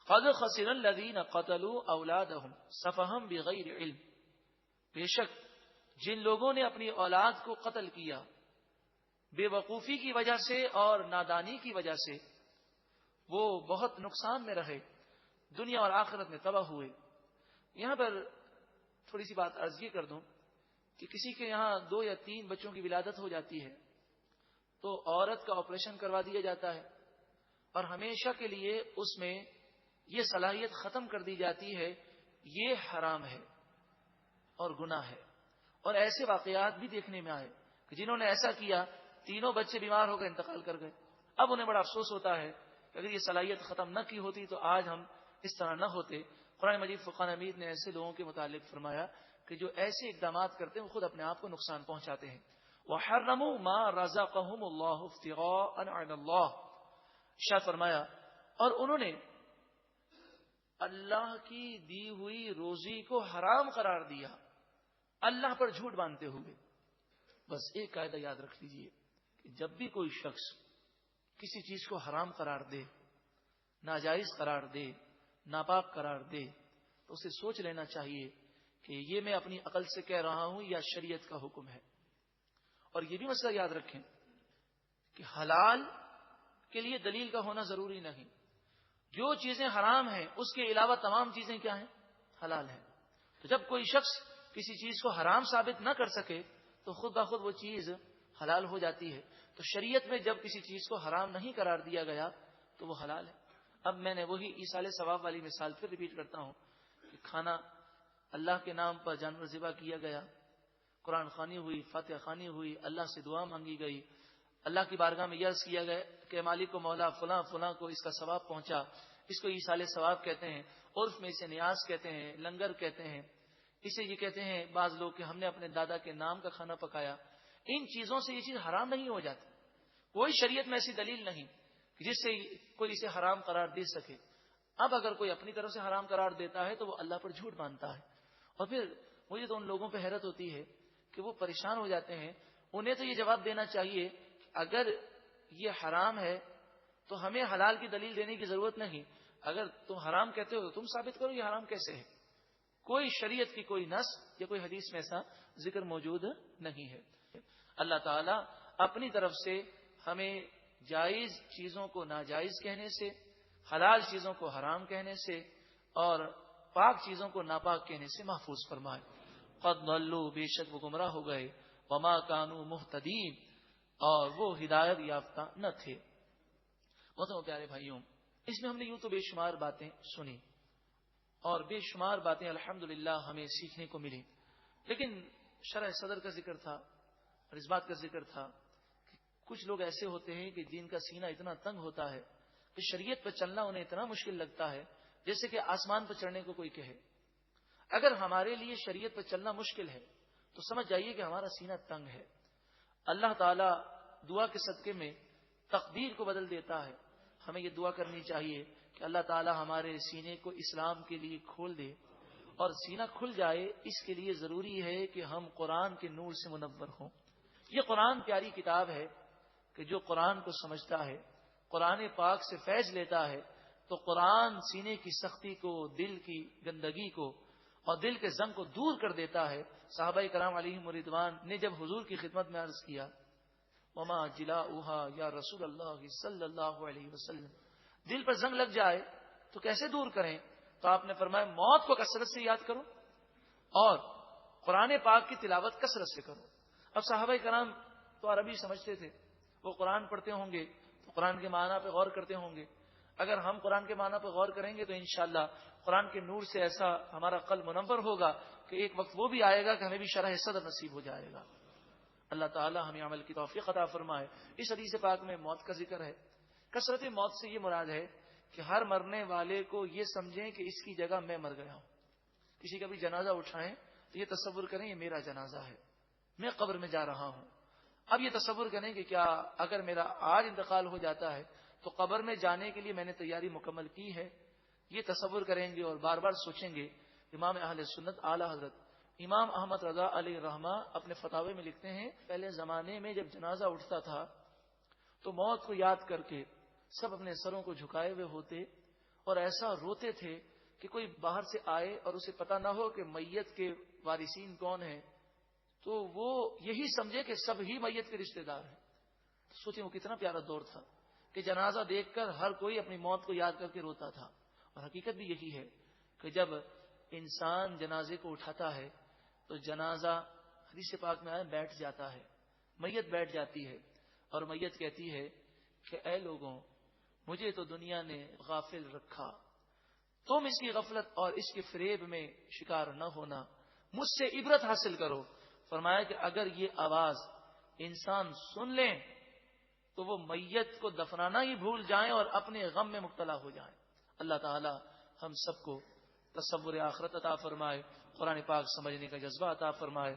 قد خسر الذین قتلوا اولادہم سفہا بغیر علم، بے شک جن لوگوں نے اپنی اولاد کو قتل کیا بے وقوفی کی وجہ سے اور نادانی کی وجہ سے، وہ بہت نقصان میں رہے، دنیا اور آخرت میں تباہ ہوئے۔ یہاں پر تھوڑی سی بات عرض یہ کر دوں کہ کسی کے یہاں 2 یا 3 بچوں کی ولادت ہو جاتی ہے تو عورت کا آپریشن کروا دیا جاتا ہے اور ہمیشہ کے لیے اس میں یہ صلاحیت ختم کر دی جاتی ہے، یہ حرام ہے اور گناہ ہے۔ اور ایسے واقعات بھی دیکھنے میں آئے کہ جنہوں نے ایسا کیا، تینوں بچے بیمار ہو کر انتقال کر گئے۔ اب انہیں بڑا افسوس ہوتا ہے کہ اگر یہ صلاحیت ختم نہ کی ہوتی تو آج ہم اس طرح نہ ہوتے۔ قرآن مجید فرقان حمید نے ایسے لوگوں کے متعلق فرمایا کہ جو ایسے اقدامات کرتے ہیں وہ خود اپنے آپ کو نقصان پہنچاتے ہیں۔ وَحَرَّمُوا مَا رَزَقَهُمُ اللَّهُ ابْتِغَاءَ عَلَى اللَّهِ، ارشاد فرمایا اور انہوں نے اللہ کی دی ہوئی روزی کو حرام قرار دیا، اللہ پر جھوٹ باندھتے ہوئے۔ بس ایک قاعدہ یاد رکھ لیجئے کہ جب بھی کوئی شخص کسی چیز کو حرام قرار دے، ناجائز قرار دے، ناپاک قرار دے، تو اسے سوچ لینا چاہیے کہ یہ میں اپنی عقل سے کہہ رہا ہوں یا شریعت کا حکم ہے۔ اور یہ بھی مسئلہ یاد رکھیں کہ حلال کے لیے دلیل کا ہونا ضروری نہیں، جو چیزیں حرام ہیں اس کے علاوہ تمام چیزیں کیا ہیں؟ حلال ہیں۔ تو جب کوئی شخص کسی چیز کو حرام ثابت نہ کر سکے تو خود بخود وہ چیز حلال ہو جاتی ہے۔ تو شریعت میں جب کسی چیز کو حرام نہیں قرار دیا گیا تو وہ حلال ہے۔ اب میں نے وہی ایصال ثواب والی مثال پھر ریپیٹ کرتا ہوں کہ کھانا اللہ کے نام پر جانور ذبح کیا گیا، قرآن خوانی ہوئی، فاتحہ خوانی ہوئی، اللہ سے دعا مانگی گئی، اللہ کی بارگاہ میں یرز کیا گیا کہ مالک و مولا فلاں فلاں کو اس کا ثواب پہنچا، اس کو ایصال ثواب کہتے ہیں، عرف میں اسے نیاز کہتے ہیں، لنگر کہتے ہیں، اسے یہ کہتے ہیں بعض لوگ کہ ہم نے اپنے دادا کے نام کا کھانا پکایا۔ ان چیزوں سے یہ چیز حرام نہیں ہو جاتی، کوئی شریعت میں ایسی دلیل نہیں کہ جس سے کوئی اسے حرام قرار دے سکے۔ اب اگر کوئی اپنی طرف سے حرام قرار دیتا ہے تو وہ اللہ پر جھوٹ باندھتا ہے۔ اور پھر مجھے تو ان لوگوں پہ حیرت ہوتی ہے کہ وہ پریشان ہو جاتے ہیں۔ انہیں تو یہ جواب دینا چاہیے کہ اگر یہ حرام ہے تو ہمیں حلال کی دلیل دینے کی ضرورت نہیں، اگر تم حرام کہتے ہو تو تم ثابت کرو یہ حرام کیسے ہے۔ کوئی شریعت کی کوئی نص یا کوئی حدیث میں ایسا ذکر موجود نہیں ہے۔ اللہ تعالیٰ اپنی طرف سے ہمیں جائز چیزوں کو ناجائز کہنے سے، حلال چیزوں کو حرام کہنے سے اور پاک چیزوں کو ناپاک کہنے سے محفوظ فرمائے۔ قد ضلوا، بے شک وہ گمراہ ہو گئے، وما كانوا مہتدین، اور وہ ہدایت یافتہ نہ تھے۔ محترم پیارے بھائیوں، اس میں ہم نے یوں تو بے شمار باتیں سنی اور بے شمار باتیں الحمدللہ ہمیں سیکھنے کو ملی، لیکن شرح صدر کا ذکر تھا اور اس بات کا ذکر تھا کہ کچھ لوگ ایسے ہوتے ہیں کہ جن کا سینہ اتنا تنگ ہوتا ہے کہ شریعت پر چلنا انہیں اتنا مشکل لگتا ہے جیسے کہ آسمان پر چڑھنے کو کوئی کہے۔ اگر ہمارے لیے شریعت پر چلنا مشکل ہے تو سمجھ جائیے کہ ہمارا سینہ تنگ ہے۔ اللہ تعالیٰ دعا کے صدقے میں تقدیر کو بدل دیتا ہے۔ ہمیں یہ دعا کرنی چاہیے کہ اللہ تعالیٰ ہمارے سینے کو اسلام کے لیے کھول دے، اور سینہ کھل جائے اس کے لیے ضروری ہے کہ ہم قرآن کے نور سے منور ہوں۔ یہ قرآن پیاری کتاب ہے کہ جو قرآن کو سمجھتا ہے، قرآن پاک سے فیض لیتا ہے، تو قرآن سینے کی سختی کو، دل کی گندگی کو اور دل کے زنگ کو دور کر دیتا ہے۔ صحابہ کرام علیہم رضوان نے جب حضور کی خدمت میں عرض کیا وما جلاؤها یا رسول اللہ صلی اللہ علیہ وسلم، دل پر زنگ لگ جائے تو کیسے دور کریں؟ تو آپ نے فرمایا موت کو کثرت سے یاد کرو اور قرآن پاک کی تلاوت کثرت سے کرو۔ اب صحابہ کرام تو عربی سمجھتے تھے، وہ قرآن پڑھتے ہوں گے تو قرآن کے معنی پہ غور کرتے ہوں گے۔ اگر ہم قرآن کے معنی پہ غور کریں گے تو انشاءاللہ قرآن کے نور سے ایسا ہمارا قلب منور ہوگا کہ ایک وقت وہ بھی آئے گا کہ ہمیں بھی شرح صدر نصیب ہو جائے گا۔ اللہ تعالی ہمیں عمل کی توفیق عطا فرمائے۔ اس حدیث پاک میں موت کا ذکر ہے۔ کثرت موت سے یہ مراد ہے کہ ہر مرنے والے کو یہ سمجھیں کہ اس کی جگہ میں مر گیا ہوں۔ کسی کا بھی جنازہ اٹھائیں تو یہ تصور کریں یہ میرا جنازہ ہے، میں قبر میں جا رہا ہوں۔ اب یہ تصور کریں کہ کیا اگر میرا آج انتقال ہو جاتا ہے تو قبر میں جانے کے لیے میں نے تیاری مکمل کی ہے؟ یہ تصور کریں گے اور بار بار سوچیں گے۔ امام اہل سنت اعلی حضرت امام احمد رضا علیہ رحمہ اپنے فتاوے میں لکھتے ہیں، پہلے زمانے میں جب جنازہ اٹھتا تھا تو موت کو یاد کر کے سب اپنے سروں کو جھکائے ہوئے ہوتے اور ایسا روتے تھے کہ کوئی باہر سے آئے اور اسے پتا نہ ہو کہ میت کے وارثین کون ہیں تو وہ یہی سمجھے کہ سب ہی میت کے رشتہ دار ہیں. سوچیں وہ کتنا پیارا دور تھا کہ جنازہ دیکھ کر ہر کوئی اپنی موت کو یاد کر کے روتا تھا. اور حقیقت بھی یہی ہے کہ جب انسان جنازے کو اٹھاتا ہے تو جنازہ حدیث پاک میں آیا بیٹھ جاتا ہے, میت بیٹھ جاتی ہے اور میت کہتی ہے کہ اے لوگوں, مجھے تو دنیا نے غافل رکھا, تم اس کی غفلت اور اس کے فریب میں شکار نہ ہونا, مجھ سے عبرت حاصل کرو. فرمایا کہ اگر یہ آواز انسان سن لیں تو وہ میت کو دفنانا ہی بھول جائیں اور اپنے غم میں مبتلا ہو جائیں. اللہ تعالی ہم سب کو تصور آخرت عطا فرمائے, قرآن پاک سمجھنے کا جذبہ عطا فرمائے.